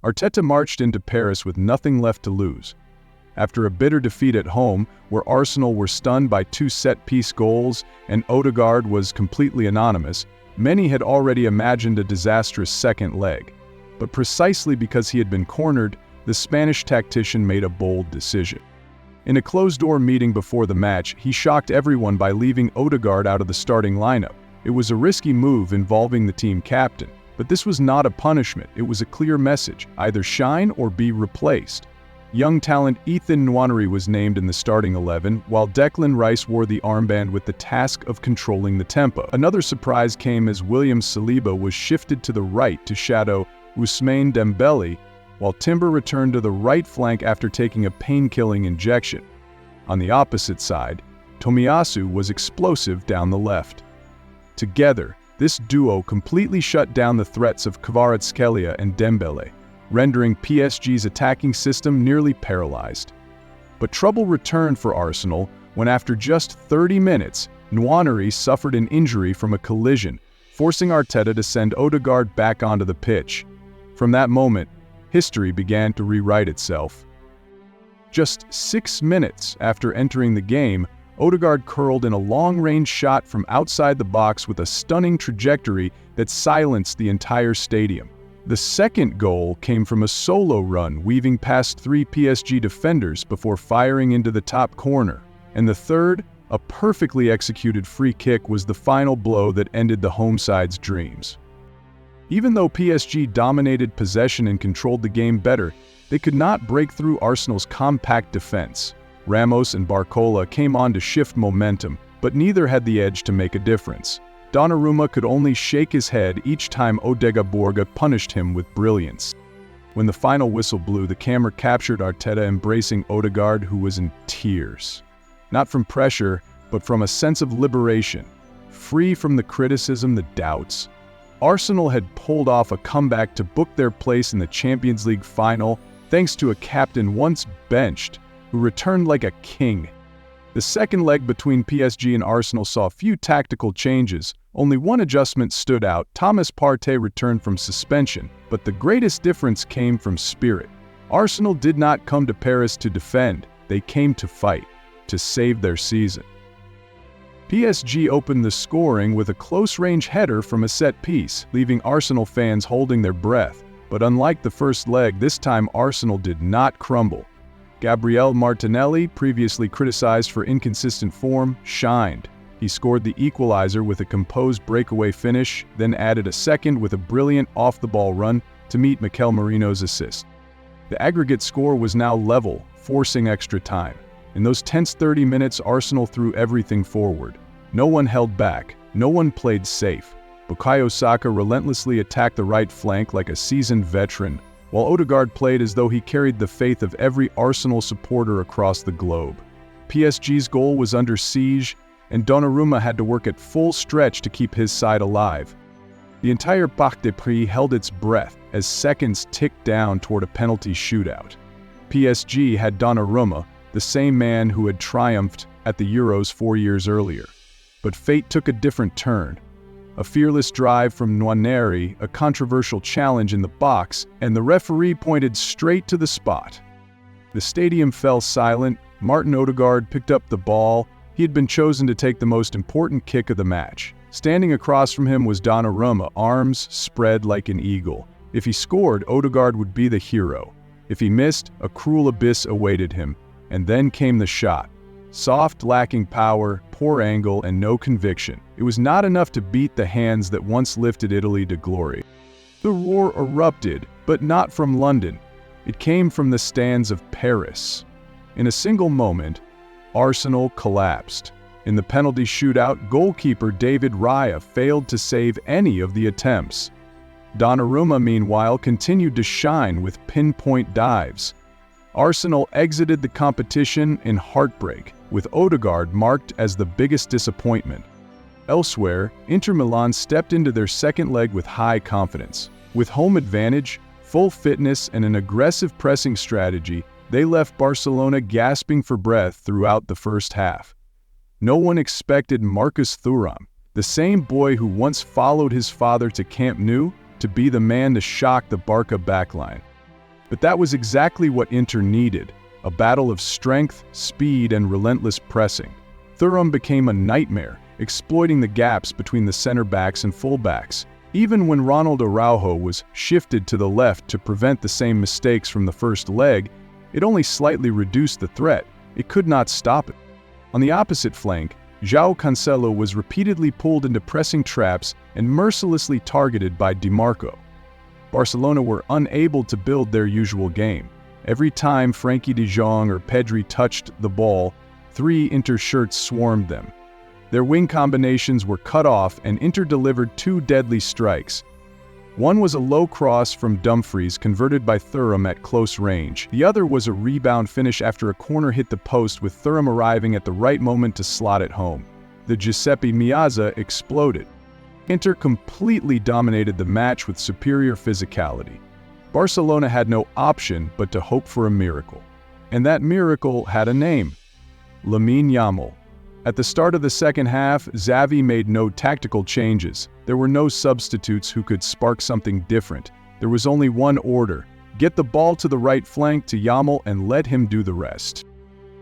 Arteta marched into Paris with nothing left to lose. After a bitter defeat at home, where Arsenal were stunned by 2 set-piece goals and Odegaard was completely anonymous, many had already imagined a disastrous second leg. But precisely because he had been cornered, the Spanish tactician made a bold decision. In a closed-door meeting before the match, he shocked everyone by leaving Odegaard out of the starting lineup. It was a risky move involving the team captain, but this was not a punishment. It was a clear message: either shine or be replaced. Young talent Ethan Nwaneri was named in the starting 11, while Declan Rice wore the armband with the task of controlling the tempo. Another surprise came as William Saliba was shifted to the right to shadow Ousmane Dembele, while Timber returned to the right flank after taking a pain-killing injection. On the opposite side, Tomiyasu was explosive down the left. Together, this duo completely shut down the threats of Kvaratskhelia and Dembele, rendering PSG's attacking system nearly paralyzed. But trouble returned for Arsenal when, after just 30 minutes, Nwaneri suffered an injury from a collision, forcing Arteta to send Odegaard back onto the pitch. From that moment, history began to rewrite itself. Just 6 minutes after entering the game, Odegaard curled in a long-range shot from outside the box with a stunning trajectory that silenced the entire stadium. The second goal came from a solo run weaving past 3 PSG defenders before firing into the top corner. And the third, a perfectly executed free kick, was the final blow that ended the home side's dreams. Even though PSG dominated possession and controlled the game better, they could not break through Arsenal's compact defense. Ramos and Barcola came on to shift momentum, but neither had the edge to make a difference. Donnarumma could only shake his head each time Odegaard punished him with brilliance. When the final whistle blew, the camera captured Arteta embracing Odegaard, who was in tears. Not from pressure, but from a sense of liberation, free from the criticism, the doubts. Arsenal had pulled off a comeback to book their place in the Champions League final, thanks to a captain once benched, who returned like a king. The second leg between PSG and Arsenal saw few tactical changes. Only one adjustment stood out: Thomas Partey returned from suspension, but the greatest difference came from spirit. Arsenal did not come to Paris to defend, they came to fight, to save their season. PSG opened the scoring with a close-range header from a set-piece, leaving Arsenal fans holding their breath. But unlike the first leg, this time Arsenal did not crumble. Gabriel Martinelli, previously criticized for inconsistent form, shined. He scored the equalizer with a composed breakaway finish, then added a second with a brilliant off-the-ball run to meet Mikel Merino's assist. The aggregate score was now level, forcing extra time. In those tense 30 minutes, Arsenal threw everything forward. No one held back, no one played safe. Bukayo Saka relentlessly attacked the right flank like a seasoned veteran, while Odegaard played as though he carried the faith of every Arsenal supporter across the globe. PSG's goal was under siege, and Donnarumma had to work at full stretch to keep his side alive. The entire Parc des Princes held its breath as seconds ticked down toward a penalty shootout. PSG had Donnarumma, the same man who had triumphed at the Euros 4 years earlier. But fate took a different turn. A fearless drive from Nwaneri, a controversial challenge in the box, and the referee pointed straight to the spot. The stadium fell silent. Martin Odegaard picked up the ball. He had been chosen to take the most important kick of the match. Standing across from him was Donnarumma, arms spread like an eagle. If he scored, Odegaard would be the hero. If he missed, a cruel abyss awaited him. And then came the shot. Soft, lacking power, poor angle, and no conviction. It was not enough to beat the hands that once lifted Italy to glory. The roar erupted, but not from London. It came from the stands of Paris. In a single moment, Arsenal collapsed. In the penalty shootout, goalkeeper David Raya failed to save any of the attempts. Donnarumma, meanwhile, continued to shine with pinpoint dives. Arsenal exited the competition in heartbreak, with Odegaard marked as the biggest disappointment. Elsewhere, Inter Milan stepped into their second leg with high confidence. With home advantage, full fitness, and an aggressive pressing strategy, they left Barcelona gasping for breath throughout the first half. No one expected Marcus Thuram, the same boy who once followed his father to Camp Nou, to be the man to shock the Barca backline. But that was exactly what Inter needed, a battle of strength, speed, and relentless pressing. Thuram became a nightmare, exploiting the gaps between the center backs and fullbacks. Even when Ronald Araujo was shifted to the left to prevent the same mistakes from the first leg, it only slightly reduced the threat. It could not stop it. On the opposite flank, João Cancelo was repeatedly pulled into pressing traps and mercilessly targeted by Di Marco. Barcelona were unable to build their usual game. Every time Frenkie de Jong or Pedri touched the ball, 3 Inter shirts swarmed them. Their wing combinations were cut off and Inter delivered 2 deadly strikes. One was a low cross from Dumfries converted by Thuram at close range. The other was a rebound finish after a corner hit the post with Thuram arriving at the right moment to slot it home. The Giuseppe Meazza exploded. Inter completely dominated the match with superior physicality. Barcelona had no option but to hope for a miracle. And that miracle had a name: Lamine Yamal. At the start of the second half, Xavi made no tactical changes. There were no substitutes who could spark something different. There was only one order: get the ball to the right flank to Yamal and let him do the rest.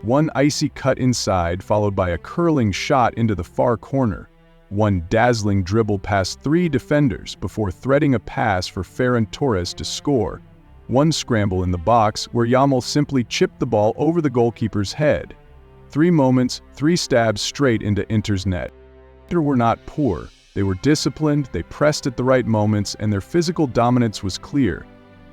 One icy cut inside, followed by a curling shot into the far corner. One dazzling dribble past 3 defenders before threading a pass for Ferran Torres to score. One scramble in the box where Yamal simply chipped the ball over the goalkeeper's head. 3 moments, 3 stabs straight into Inter's net. Inter were not poor. They were disciplined, they pressed at the right moments, and their physical dominance was clear.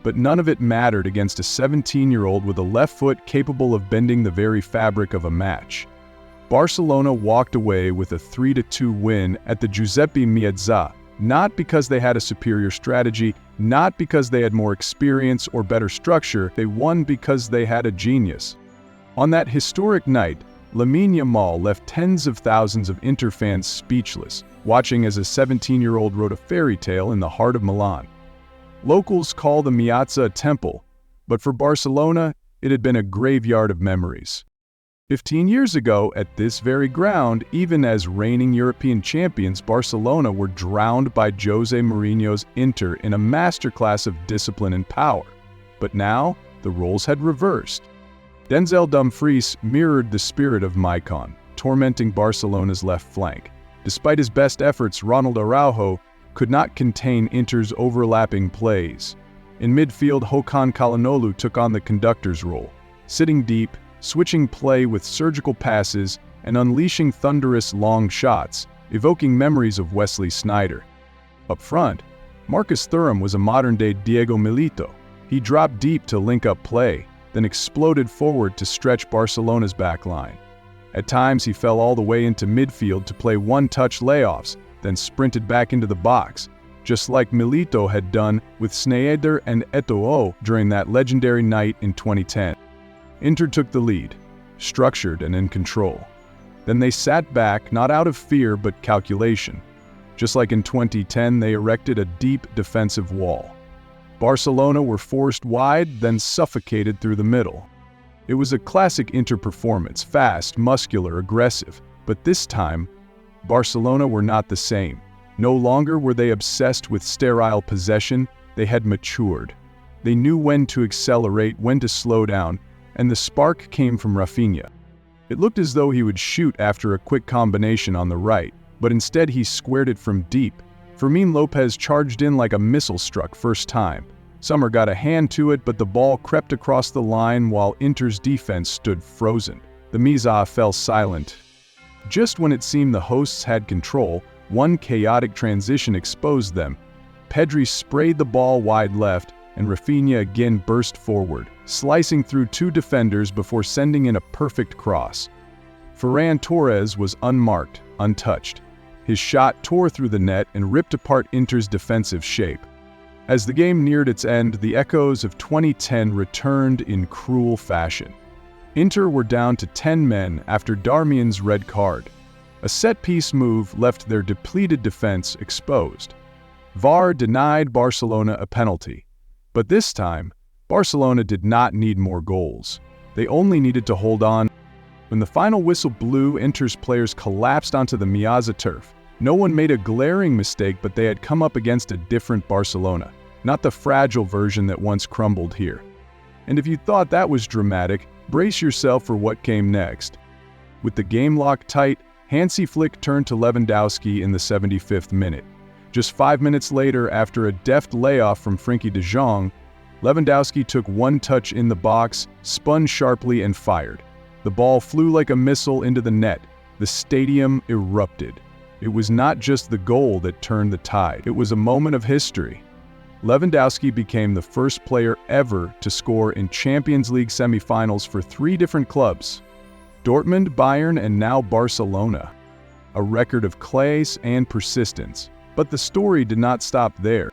But none of it mattered against a 17-year-old with a left foot capable of bending the very fabric of a match. Barcelona walked away with a 3-2 win at the Giuseppe Meazza, not because they had a superior strategy, not because they had more experience or better structure. They won because they had a genius. On that historic night, Lamine Yamal left tens of thousands of Inter fans speechless, watching as a 17-year-old wrote a fairy tale in the heart of Milan. Locals call the Meazza a temple, but for Barcelona, it had been a graveyard of memories. 15 years ago, at this very ground, even as reigning European champions, Barcelona were drowned by Jose Mourinho's Inter in a masterclass of discipline and power. But now, the roles had reversed. Denzel Dumfries mirrored the spirit of Maicon, tormenting Barcelona's left flank. Despite his best efforts, Ronald Araujo could not contain Inter's overlapping plays. In midfield, Hakan Calhanoglu took on the conductor's role, sitting deep, switching play with surgical passes, and unleashing thunderous long shots, evoking memories of Wesley Sneijder. Up front, Marcus Thuram was a modern-day Diego Milito. He dropped deep to link up play, then exploded forward to stretch Barcelona's back line. At times, he fell all the way into midfield to play one-touch layoffs, then sprinted back into the box, just like Milito had done with Sneijder and Eto'o during that legendary night in 2010. Inter took the lead, structured and in control. Then they sat back, not out of fear but calculation. Just like in 2010, they erected a deep defensive wall. Barcelona were forced wide, then suffocated through the middle. It was a classic Inter performance, fast, muscular, aggressive. But this time, Barcelona were not the same. No longer were they obsessed with sterile possession, they had matured. They knew when to accelerate, when to slow down, and the spark came from Rafinha. It looked as though he would shoot after a quick combination on the right, but instead he squared it from deep. Fermin Lopez charged in like a missile struck first time. Sommer got a hand to it, but the ball crept across the line while Inter's defense stood frozen. The Meazza fell silent. Just when it seemed the hosts had control, one chaotic transition exposed them. Pedri sprayed the ball wide left, and Rafinha again burst forward, slicing through 2 defenders before sending in a perfect cross. Ferran Torres was unmarked, untouched. His shot tore through the net and ripped apart Inter's defensive shape. As the game neared its end, the echoes of 2010 returned in cruel fashion. Inter were down to 10 men after Darmian's red card. A set-piece move left their depleted defense exposed. VAR denied Barcelona a penalty. But this time, Barcelona did not need more goals. They only needed to hold on. When the final whistle blew, Inter's players collapsed onto the Meazza turf. No one made a glaring mistake, but they had come up against a different Barcelona, not the fragile version that once crumbled here. And if you thought that was dramatic, brace yourself for what came next. With the game locked tight, Hansi Flick turned to Lewandowski in the 75th minute. Just 5 minutes later, after a deft layoff from Frenkie de Jong, Lewandowski took one touch in the box, spun sharply and fired. The ball flew like a missile into the net. The stadium erupted. It was not just the goal that turned the tide. It was a moment of history. Lewandowski became the first player ever to score in Champions League semifinals for 3 different clubs: Dortmund, Bayern, and now Barcelona. A record of class and persistence. But the story did not stop there.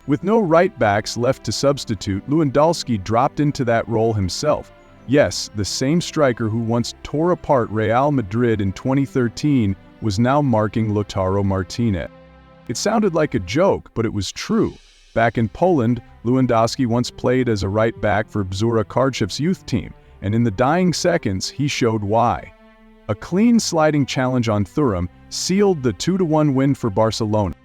With no right-backs left to substitute, Lewandowski dropped into that role himself. Yes, the same striker who once tore apart Real Madrid in 2013 was now marking Lautaro Martinez. It sounded like a joke, but it was true. Back in Poland, Lewandowski once played as a right-back for Bzura Kharkiv's youth team, and in the dying seconds, he showed why. A clean sliding challenge on Thuram sealed the 2-1 win for Barcelona.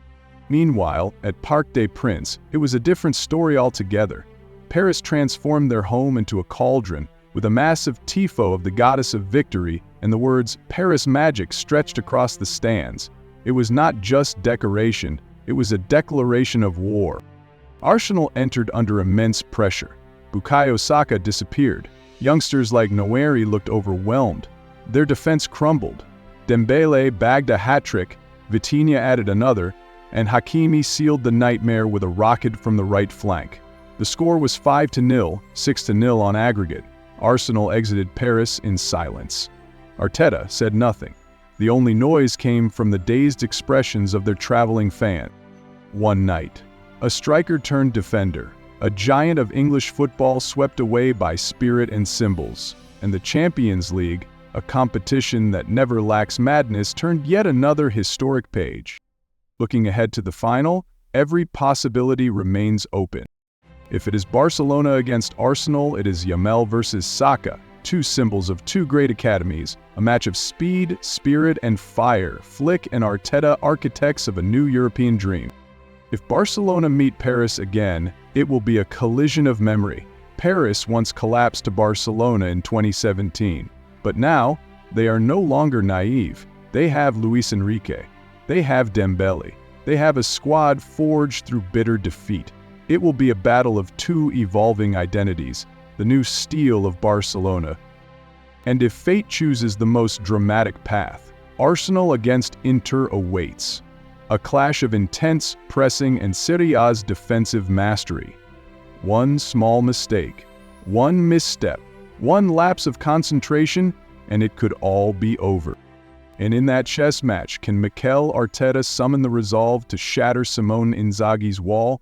Meanwhile, at Parc des Princes, it was a different story altogether. Paris transformed their home into a cauldron, with a massive tifo of the goddess of victory and the words "Paris Magic" stretched across the stands. It was not just decoration, it was a declaration of war. Arsenal entered under immense pressure. Bukayo Saka disappeared. Youngsters like Noiri looked overwhelmed. Their defense crumbled. Dembele bagged a hat-trick, Vitinha added another, and Hakimi sealed the nightmare with a rocket from the right flank. The score was 5-0, 6-0 on aggregate. Arsenal exited Paris in silence. Arteta said nothing. The only noise came from the dazed expressions of their traveling fan. One night, a striker turned defender, a giant of English football swept away by spirit and symbols, and the Champions League, a competition that never lacks madness, turned yet another historic page. Looking ahead to the final, every possibility remains open. If it is Barcelona against Arsenal, it is Yamal versus Saka, 2 symbols of 2 great academies, a match of speed, spirit, and fire, Flick and Arteta, architects of a new European dream. If Barcelona meet Paris again, it will be a collision of memory. Paris once collapsed to Barcelona in 2017, but now they are no longer naive. They have Luis Enrique. They have Dembele. They have a squad forged through bitter defeat. It will be a battle of 2 evolving identities, the new steel of Barcelona. And if fate chooses the most dramatic path, Arsenal against Inter awaits. A clash of intense pressing and Serie A's defensive mastery. One small mistake, one misstep, one lapse of concentration, and it could all be over. And in that chess match, can Mikel Arteta summon the resolve to shatter Simone Inzaghi's wall?